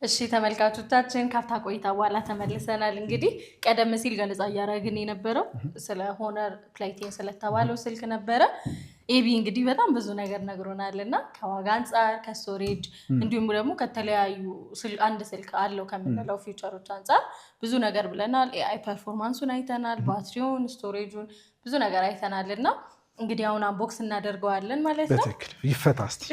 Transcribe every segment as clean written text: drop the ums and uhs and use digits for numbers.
እሺ ተመልካቾቻችን ካፍታ ቆይታ በኋላ ተመልሰናል። እንግዲህ ቀደም ሲል ገለጻ እያደረግን የነበረው ስለ ሆነር ፕሌይ10 ስለተባለው ስልክ ነበረ። ኤቢ እንግዲህ በጣም ብዙ ነገር ነግሮናልና ከዋጋ አንፃር ከስቶሬጅ እንዲሁም ደግሞ ከተለያዩ አንድ ስልክ አለው ከምንለው ፊቸሮች አንፃር ብዙ ነገር ብለናል። ኤአይ ፐርፎርማንሱን አይተናል፣ ባትሪውን፣ ስቶሬጁን ብዙ ነገር አይተናልና እንግዲህ አሁን አንቦክስ እናደርገዋለን ማለት ነው። በትክክል ይፈታ እስቲ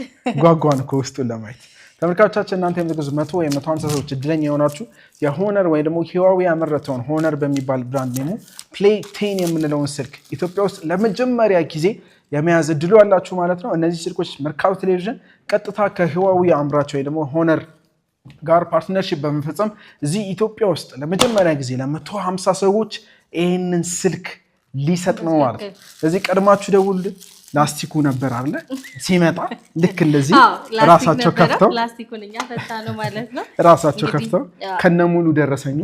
ጓጓን እኮ ውስጡን ለማየት ተመልካቾቻችን። እናንተ የምትገዙ 100 ወይም 150 ሰዎች እድለኛ የሆናችሁ የሆነር ወይ ደግሞ ሂዋዌ ያመረተውን ሆነር በሚባል ብራንድ ኔሙ ፕሌይ10 የምንለውን ስልክ ኢትዮጵያ ውስጥ ለመጀመሪያ ጊዜ የመያዝ እድሉ ያላችሁ ማለት ነው። እነዚህ ስልኮች መርካቶ ቴሌቪዥን ቀጥታ ከሂዋዌ አምራች ወይ ደግሞ ሆነር ጋር ፓርትነርሺፕ በመፈጸም እዚህ ኢትዮጵያ ውስጥ ለመጀመሪያ ጊዜ ለ150 ሰዎች ይህንን ስልክ ሊሰጥ ነው ማለት ነው። ስለዚህ ቀድማችሁ ደውሉልን። ላስቲኩ ነበር አለ ሲመጣ ልክ እንደዚህ ራሳቸው ከፍተው ላስቲኩን እኛ ፈታ ነው ማለት ነው። ራሳቸው ከፍተው ከነሙሉ ደረሰኙ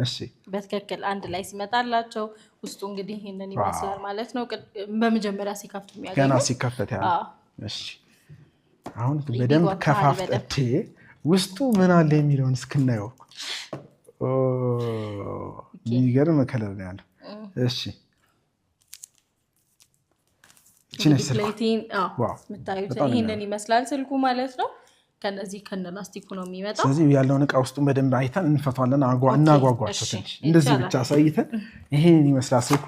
እሺ በትክክል አንድ ላይ ሲመጣላቸው ውስጡ እንግዲህ ይሄንን ይመስላል ማለት ነው። በመጀመሪያ ሲከፍቱ የሚያገኙ ገና ሲከፈት ያለ እሺ አሁን በደንብ ከፋፍተቴ ውስጡ ምን አለ የሚለውን እስክናየው የሚገርም ከለር ነው ያለው። እሺ ይሄንን ይመስላል ስልኩ ማለት ነው። ከነዚህ ከነላስቲኩ ነው የሚመጣው። ስለዚህ ያለውን እቃ ውስጡን በደንብ አይተን እንፈቷለን። እናጓጓቸው ትንሽ እንደዚህ ብቻ አሳይተን ይሄንን ይመስላል ስልኩ።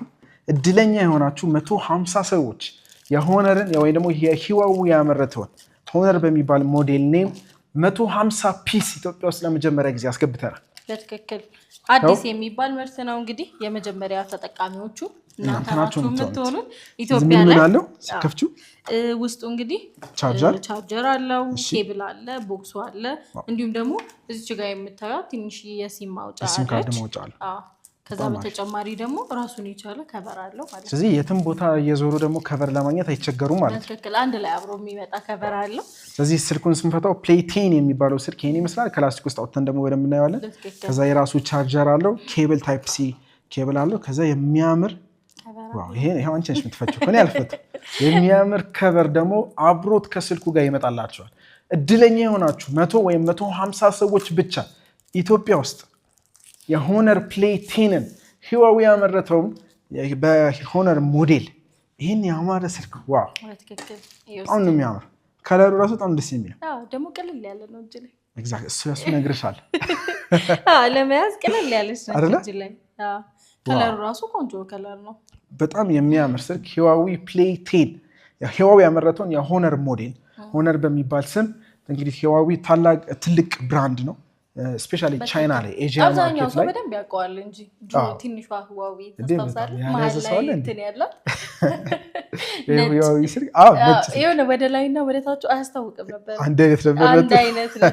እድለኛ የሆናችሁ 150 ሰዎች የሆነርን ወይ ደግሞ የሂዋዌ ያመረተውን ሆነር በሚባል ሞዴል ኔም 150 ፒስ ኢትዮጵያ ውስጥ ለመጀመሪያ ጊዜ አስገብተናል። በትክክል አዲስ የሚባል ምርት ነው። እንግዲህ የመጀመሪያ ተጠቃሚዎቹ እናንተ ናችሁ የምትሆኑት። ኢትዮጵያ ላይ አለው ከፍቹ ውስጡ እንግዲህ ቻርጀር አለው፣ ኬብል አለ፣ ቦክሱ አለ። እንዲሁም ደግሞ እዚች ጋር የምታዩት ትንሽ የሲም ማውጫ አለ። ከዛ በተጨማሪ ደግሞ ራሱን የቻለ ከቨር አለው ማለት ነው። ስለዚህ የትም ቦታ እየዞሩ ደግሞ ከቨር ለማግኘት አይቸገሩም ማለት ነው። በትክክል አንድ ላይ አብሮ የሚመጣ ከቨር አለው። ስለዚህ ስልኩን ስንፈታው ፕሌይ10 የሚባለው ስልክ ይሄን ይመስላል። ከላስቲክ ውስጥ አውጥተን ደግሞ በደንብ እናየዋለን። ከዛ የራሱ ቻርጀር አለው፣ ኬብል ታይፕ ሲ ኬብል አለው። ከዛ የሚያምር ይሄ አንቺ ነሽ የምትፈችው ከኔ አልፈትም። የሚያምር ከቨር ደግሞ አብሮት ከስልኩ ጋር ይመጣላቸዋል። እድለኛ የሆናችሁ 100 ወይም 150 ሰዎች ብቻ ኢትዮጵያ ውስጥ የሆነር ፕሌይ10ን ሂዋዌ ያመረተውም በሆነር ሞዴል ይህን ያማረ ስልክ ዋው በጣም ነው የሚያምር። ከለሩ ራሱ በጣም ደስ የሚል ደግሞ ቅልል ያለ ነው እጅ ላይ እሱ ነግርሻል። ለመያዝ ቅልል ያለች ነው እጅ ላይ። ከለሩ ራሱ ቆንጆ ከለር ነው። በጣም የሚያምር ስልክ ሂዋዌ ፕሌይ10 ሂዋዌ ያመረተውን የሆነር ሞዴል ሆነር በሚባል ስም እንግዲህ ሂዋዌ ትልቅ ብራንድ ነው። ስፔሻሊ ቻይና ላይ ኤዥያ ማርኬት ላይ በደንብ ያውቀዋል እንጂ ትንሿ ሂዋዌ ተስተውሳለህ መሀል ላይ እንትን ያለው ሂዋዌ ስልክ የሆነ ወደ ላይና ወደ ታች አያስታውቅም ነበር። አንድ አይነት ነበር። አንድ አይነት ነው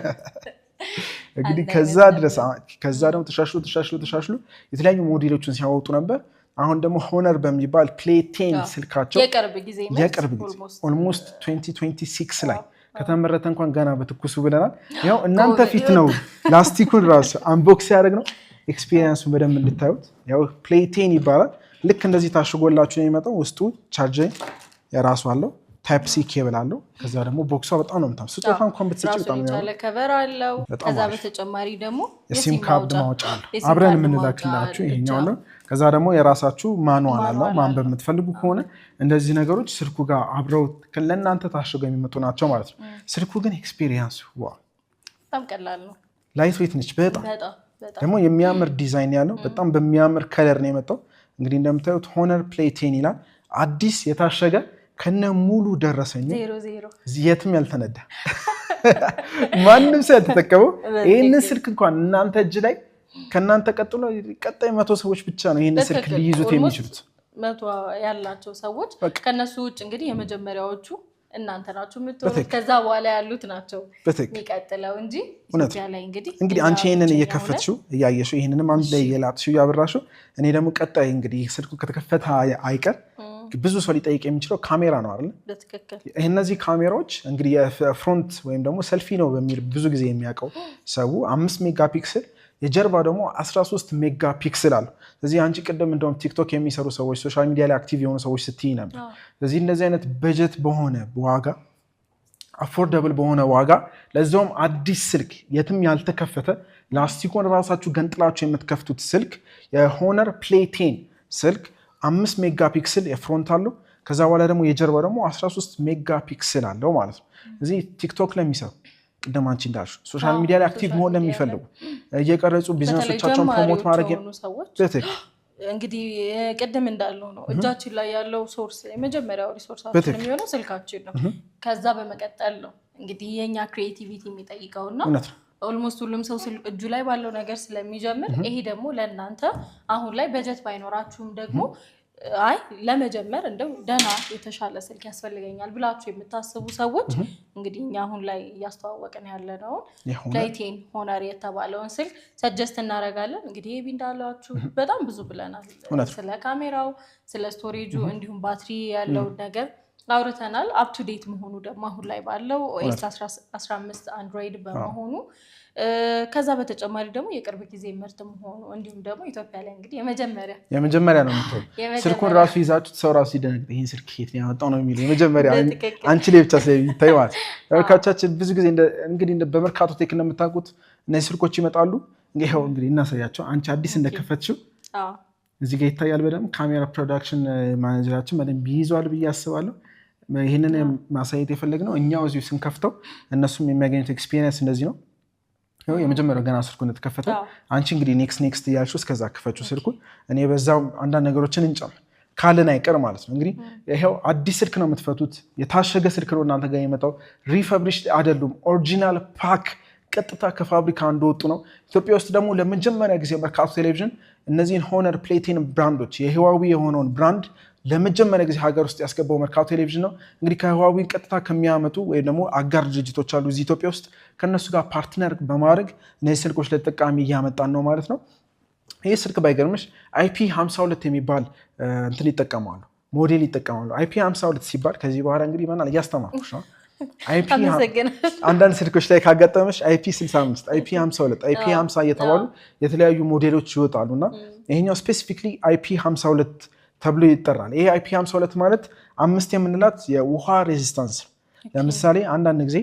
እንግዲህ ከዛ ደግሞ ተሻሽሎ የተለያዩ ሞዴሎችን ሲያወጡ ነበር። አሁን ደግሞ ሆነር በሚባል ፕሌይ10 ስልካቸው የቅርብ ጊዜ ኦልሞስት 2026 ላይ ከተመረተ እንኳን ገና በትኩሱ ብለናል። ያው እናንተ ፊት ነው ላስቲኩን ራሱ አንቦክስ ያደረግ ነው። ኤክስፒሪየንሱን በደንብ እንድታዩት። ያው ፕሌይ10 ይባላል። ልክ እንደዚህ ታሽጎላችሁ ነው የሚመጣው። ውስጡ ቻርጀር የራሱ አለው፣ ታይፕ ሲ ኬብል አለው። ከዛ ደግሞ ቦክሷ በጣም ነው የምታምር። ስጦታ እንኳን ብትሰጪ በጣም ነው ያለ ከቨር አለው። ከዛ በተጨማሪ ደግሞ የሲም ካርድ ማውጫ አለው። አብረን የምንላክላችሁ ይሄኛው ነው። ከዛ ደግሞ የራሳችሁ ማኑዋል አለው። ማንበብ የምትፈልጉ ከሆነ እንደዚህ ነገሮች ስልኩ ጋር አብረው ለእናንተ ታሽገው የሚመጡ ናቸው ማለት ነው። ስልኩ ግን ኤክስፒሪየንስ በጣም ቀላል ነው። ላይት ዌት ነች። በጣም ደግሞ የሚያምር ዲዛይን ያለው በጣም በሚያምር ከለር ነው የመጣው። እንግዲህ እንደምታዩት ሆነር ፕሌይ10 ይላል። አዲስ የታሸገ ከነ ሙሉ ደረሰኝ የትም ያልተነዳ ማንም ሰው ያልተጠቀመው ይህንን ስልክ እንኳን እናንተ እጅ ላይ ከእናንተ ቀጥሎ ቀጣይ 100 ሰዎች ብቻ ነው ይህን ስልክ ሊይዙት የሚችሉት። 100 ያላቸው ሰዎች ከነሱ ውጭ እንግዲህ የመጀመሪያዎቹ እናንተ ናችሁ የምትሆኑት። ከዛ በኋላ ያሉት ናቸው የሚቀጥለው እንጂ ኢትዮጵያ ላይ እንግዲህ አንቺ ይሄንን እየከፈትሽው እያየሽው ይሄንንም አንድ ላይ እየላጥሽው እያበራሽው እኔ ደግሞ ቀጣይ እንግዲህ ስልኩ ከተከፈተ አይቀር ብዙ ሰው ሊጠይቅ የሚችለው ካሜራ ነው አይደል? በትክክል እነዚህ ካሜራዎች እንግዲህ የፍሮንት ወይም ደግሞ ሰልፊ ነው በሚል ብዙ ጊዜ የሚያውቀው ሰው 5 ሜጋ ፒክስል የጀርባ ደግሞ 13 ሜጋ ፒክስል አለው። ስለዚህ አንቺ ቅድም እንደውም ቲክቶክ የሚሰሩ ሰዎች ሶሻል ሚዲያ ላይ አክቲቭ የሆኑ ሰዎች ስትይ ነበር። ስለዚህ እንደዚህ አይነት በጀት በሆነ ዋጋ አፎርደብል በሆነ ዋጋ ለዛውም አዲስ ስልክ የትም ያልተከፈተ ላስቲኮን ራሳችሁ ገንጥላችሁ የምትከፍቱት ስልክ የሆነር ፕሌይ 10 ስልክ 5 ሜጋ ፒክስል የፍሮንት አለው። ከዛ በኋላ ደግሞ የጀርባ ደግሞ 13 ሜጋ ፒክስል አለው ማለት ነው። እዚህ ቲክቶክ ለሚሰሩ ቅድም አንቺ እንዳልሽው ሶሻል ሚዲያ ላይ አክቲቭ መሆን ለሚፈልጉ እየቀረጹ ቢዝነሶቻቸውን ፕሮሞት ማድረግ እንግዲህ ቅድም እንዳለው ነው እጃችን ላይ ያለው ሶርስ የመጀመሪያው ሪሶርሳችን የሚሆነው ስልካችን ነው። ከዛ በመቀጠል ነው እንግዲህ የኛ ክሪኤቲቪቲ የሚጠይቀውና ኦልሞስት ሁሉም ሰው እጁ ላይ ባለው ነገር ስለሚጀምር ይሄ ደግሞ ለእናንተ አሁን ላይ በጀት ባይኖራችሁም ደግሞ አይ ለመጀመር እንደው ደህና የተሻለ ስልክ ያስፈልገኛል ብላችሁ የምታስቡ ሰዎች እንግዲህ እኛ አሁን ላይ እያስተዋወቅን ያለነው ፕሌይ 10 ሆነር የተባለውን ስልክ ሰጀስት እናደርጋለን። እንግዲህ ኤቢ እንዳላችሁ በጣም ብዙ ብለናል። ስለ ካሜራው፣ ስለ ስቶሬጁ እንዲሁም ባትሪ ያለው ነገር አውርተናል። አፕ ቱ ዴት መሆኑ ደግሞ አሁን ላይ ባለው ኦኤስ 15 አንድሮይድ በመሆኑ ከዛ በተጨማሪ ደግሞ የቅርብ ጊዜ ምርት መሆኑ እንዲሁም ደግሞ ኢትዮጵያ ላይ እንግዲህ የመጀመሪያ ነው የምትሆን ስልኩን ራሱ ይዛችሁት ሰው ራሱ ይደነግጥ ይሄን ስልክ ከየት ነው ያወጣው ነው የሚለው የመጀመሪያ አንቺ ላይ ብቻ ስለሚታይ ማለት ተመልካቾቻችን ብዙ ጊዜ እንግዲህ በመርካቶ ቴክ እንደምታውቁት እነዚህ ስልኮች ይመጣሉ። ይሄው እንግዲህ እናሳያቸው። አንቺ አዲስ እንደከፈትሽው እዚህ ጋር ይታያል በደንብ ካሜራ ፕሮዳክሽን ማኔጀራችን በደንብ ይይዟል ብዬ አስባለሁ። ይህንን ማሳየት የፈለግነው እኛው እዚሁ ስንከፍተው እነሱም የሚያገኙት ኤክስፒሪየንስ እንደዚህ ነው። የመጀመሪያው ገና ስልኩ እንደተከፈተ አንቺ እንግዲህ ኔክስት እያልሽው እስከዛ ክፈችው ስልኩን። እኔ በዛው አንዳንድ ነገሮችን እንጨምር ካለን አይቀር ማለት ነው። እንግዲህ ይሄው አዲስ ስልክ ነው የምትፈቱት። የታሸገ ስልክ ነው እናንተ ጋር የመጣው። ሪፈብሪሽ አይደሉም። ኦሪጂናል ፓክ ቀጥታ ከፋብሪካ እንደወጡ ነው። ኢትዮጵያ ውስጥ ደግሞ ለመጀመሪያ ጊዜ መርካቶ ቴሌቪዥን እነዚህን ሆነር ፕሌይ 10 ብራንዶች የህዋዊ የሆነውን ብራንድ ለመጀመሪያ ጊዜ ሀገር ውስጥ ያስገባው መርካቶ ቴሌቪዥን ነው። እንግዲህ ከህዋዊ ቀጥታ ከሚያመጡ ወይ ደግሞ አጋር ድርጅቶች አሉ እዚህ ኢትዮጵያ ውስጥ ከነሱ ጋር ፓርትነር በማድረግ እነዚህ ስልኮች ለተጠቃሚ እያመጣን ነው ማለት ነው። ይህ ስልክ ባይገርምሽ IP52 የሚባል እንትን ይጠቀማሉ፣ ሞዴል ይጠቀማሉ። IP52 ሲባል ከዚህ በኋላ እንግዲህ ማናል እያስተማርኩሽ ነው። አንዳንድ ስልኮች ላይ ካጋጠመሽ IP65፣ IP52፣ IP50 እየተባሉ የተለያዩ ሞዴሎች ይወጣሉ እና ይሄኛው ስፔሲፊክሊ IP52 ተብሎ ይጠራል። ይሄ IP52 ማለት 5 የምንላት የውሃ ሬዚስታንስ። ለምሳሌ አንዳንድ ጊዜ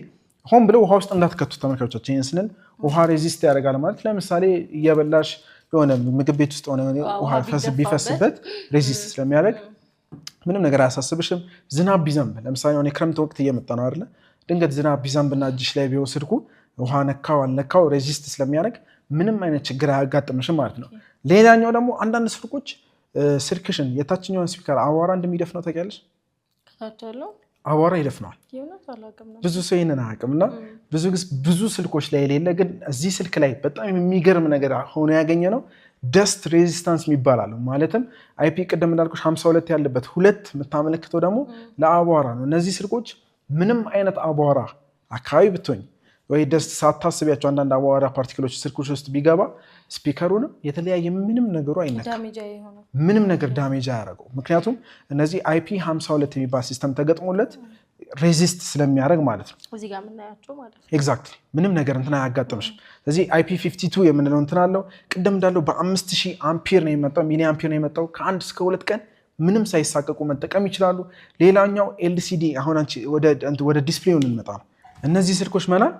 ሆን ብለው ውሃ ውስጥ እንዳትከቱ ተመልካቾቻችን። ይህን ስንል ውሃ ሬዚስት ያደርጋል ማለት ለምሳሌ እየበላሽ የሆነ ምግብ ቤት ውስጥ ሆነ ውሃ ቢፈስበት ሬዚስት ስለሚያደርግ ምንም ነገር አያሳስብሽም። ዝናብ ቢዘንብ ለምሳሌ ሆነ የክረምት ወቅት እየመጣ ነው አይደለ? ድንገት ዝናብ ቢዘንብና እጅሽ ላይ ቢሆን ስልኩ ውሃ ነካው አልነካው ሬዚስት ስለሚያደርግ ምንም አይነት ችግር አያጋጥምሽም ማለት ነው። ሌላኛው ደግሞ አንዳንድ ስልኮች ስልክሽን የታችኛውን ስፒከር አቧራ እንደሚደፍነው ታውቂያለሽ? አቧራ ይደፍነዋል። ብዙ ሰው ይህንን አያውቅም እና ብዙ ስልኮች ላይ የሌለ ግን እዚህ ስልክ ላይ በጣም የሚገርም ነገር ሆኖ ያገኘ ነው። ደስት ሬዚስታንስ የሚባላል ማለትም IP ቅድም እንዳልኩሽ 52 ያለበት 2 የምታመለክተው ደግሞ ለአቧራ ነው። እነዚህ ስልኮች ምንም አይነት አቧራ አካባቢ ብትሆኝ ወይ ደስት ሳታስቢያቸው አንዳንድ አቧራ ፓርቲክሎች ስልኮች ውስጥ ቢገባ ስፒከሩንም የተለያየ ምንም ነገሩ አይነካም፣ ምንም ነገር ዳሜጅ አያደርገው። ምክንያቱም እነዚህ IP52 የሚባል ሲስተም ተገጥሞለት ሬዚስት ስለሚያደርግ ማለት ነው። እዚህ ጋር የምናያቸው ማለት ነው። ኤግዛክትሊ ምንም ነገር እንትን አያጋጥምሽም። ስለዚህ IP52 የምንለው እንትን አለው። ቅድም እንዳለው በ5000 አምፒር ነው የመጣው፣ ሚሊ አምፒር ነው የመጣው። ከ1 እስከ 2 ቀን ምንም ሳይሳቀቁ መጠቀም ይችላሉ። ሌላኛው LCD አሁን አንቺ ወደ ዲስፕሌውን እንመጣ ነው። እነዚህ ስልኮች መላል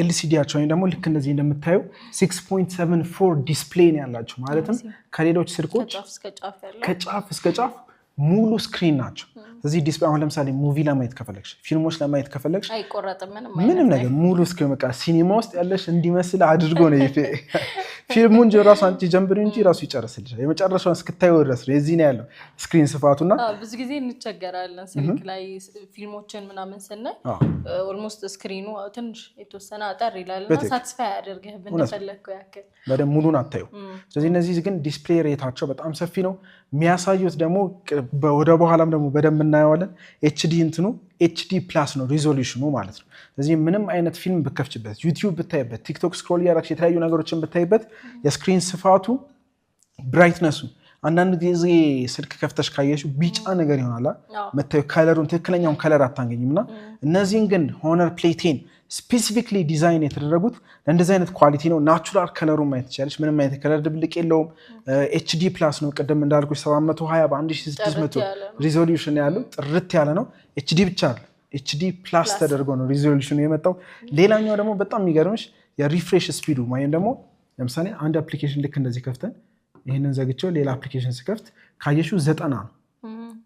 LCDያቸው ወይም ደግሞ ልክ እንደዚህ እንደምታዩ 6.74 ዲስፕሌይ ነው ያላቸው። ማለትም ከሌሎች ስልኮች ከጫፍ እስከ ጫፍ ሙሉ ስክሪን ናቸው። እዚህ ዲስፕሌይ አሁን ለምሳሌ ሙቪ ለማየት ከፈለግሽ፣ ፊልሞች ለማየት ከፈለግሽ አይቆረጥም፣ ምንም ነገር ሙሉ ስክሪን በቃ ሲኒማ ውስጥ ያለሽ እንዲመስል አድርጎ ነው ፊልሙን ራሱ አንቺ ጀምሪ እንጂ ራሱ ይጨርስልሻል። የመጨረሻውን እስክታዩ ድረስ ነው የዚህ ነው ያለው ስክሪን ስፋቱና ብዙ ጊዜ እንቸገራለን ስልክ ላይ ፊልሞችን ምናምን ስናይ ኦልሞስት ስክሪኑ ትንሽ የተወሰነ አጠር ይላልና ሳቲስፋይ ያደርግህ እንደፈለግከው ያክል በደንብ ሙሉን አታዩ። ስለዚህ እነዚህ ግን ዲስፕሌይ ሬታቸው በጣም ሰፊ ነው። የሚያሳዩት ደግሞ ወደ በኋላም ደግሞ በደንብ እናየዋለን። HD እንትኑ HD ፕላስ ነው ሪዞሉሽኑ ማለት ነው። ስለዚህ ምንም አይነት ፊልም ብከፍችበት፣ ዩቲዩብ ብታይበት፣ ቲክቶክ ስክሮል እያደረግሽ የተለያዩ ነገሮችን ብታይበት የስክሪን ስፋቱ ብራይትነሱ አንዳንድ ጊዜ ስልክ ከፍተሽ ካየሽው ቢጫ ነገር ይሆናል መታዩ ከለሩን ትክክለኛውን ከለር አታገኝም። እና እነዚህን ግን ሆነር ፕሌይ 10 ስፔሲፊክሊ ዲዛይን የተደረጉት ለእንደዚህ አይነት ኳሊቲ ነው። ናቹራል ከለሩን ማየት ትችላለች። ምንም አይነት ከለር ድብልቅ የለውም። HD ፕላስ ነው ቅድም እንዳልኩሽ 720 በ1600 ሪዞሉሽን ያለው ጥርት ያለ ነው። HD ብቻ አለ HD ፕላስ ተደርጎ ነው ሪዞሉሽኑ የመጣው። ሌላኛው ደግሞ በጣም የሚገርምሽ የሪፍሬሽ ስፒዱ ወይም ደግሞ ለምሳሌ አንድ አፕሊኬሽን ልክ እንደዚህ ከፍተን ይህንን ዘግቼው ሌላ አፕሊኬሽን ስከፍት ካየሹ 90 ነው።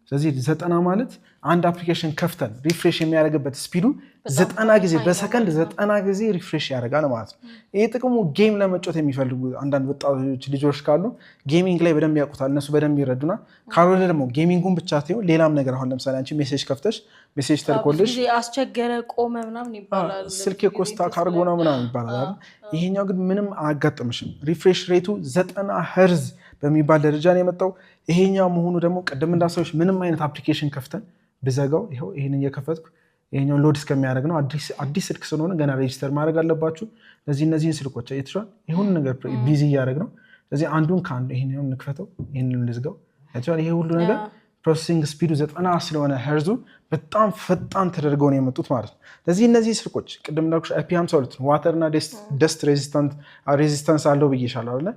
ስለዚህ 90 ማለት አንድ አፕሊኬሽን ከፍተን ሪፍሬሽ የሚያደርግበት ስፒዱ 90 ጊዜ በሰከንድ 90 ጊዜ ሪፍሬሽ ያደርጋል ማለት ነው። ይህ ጥቅሙ ጌም ለመጫወት የሚፈልጉ አንዳንድ ወጣቶች ልጆች ካሉ ጌሚንግ ላይ በደንብ ያውቁታል፣ እነሱ በደንብ ይረዱና ካልሆነ ደግሞ ጌሚንጉን ብቻ ሳይሆን ሌላም ነገር አሁን ለምሳሌ አንቺ ሜሴጅ ከፍተሽ ሜሴጅ ተልኮልሽ አስቸገረ ቆመ ምናምን ይባላል፣ ስልክ ኮስታ ካርጎ ነው ምናምን ይባላል። ይሄኛው ግን ምንም አያጋጥምሽም። ሪፍሬሽ ሬቱ 90 ሄርዝ በሚባል ደረጃ ነው የመጣው። ይሄኛው መሆኑ ደግሞ ቅድም እንዳሳዎች ምንም አይነት አፕሊኬሽን ከፍተን ብዘጋው ይኸው ይህን እየከፈትኩ ይሄኛውን ሎድ እስከሚያደርግ ነው። አዲስ ስልክ ስለሆነ ገና ሬጅስተር ማድረግ አለባችሁ። ስለዚህ እነዚህን ስልኮች አይተሻል፣ ይሁን ነገር ቢዚ እያደረግ ነው። ስለዚህ አንዱን ከአንዱ ይሄኛውን እንክፈተው፣ ይህንን ልዝጋው። አይተሻል። ይሄ ሁሉ ነገር ፕሮሰሲንግ ስፒዱ 90 ስለሆነ ሄርዙ በጣም ፈጣን ተደርገው ነው የመጡት ማለት ነው። ስለዚህ እነዚህ ስልኮች ቅድም እንዳልኩሽ IP52 ዋተር እና ደስት ሬዚስታንስ አለው ብዬሻለሁ አይደለ?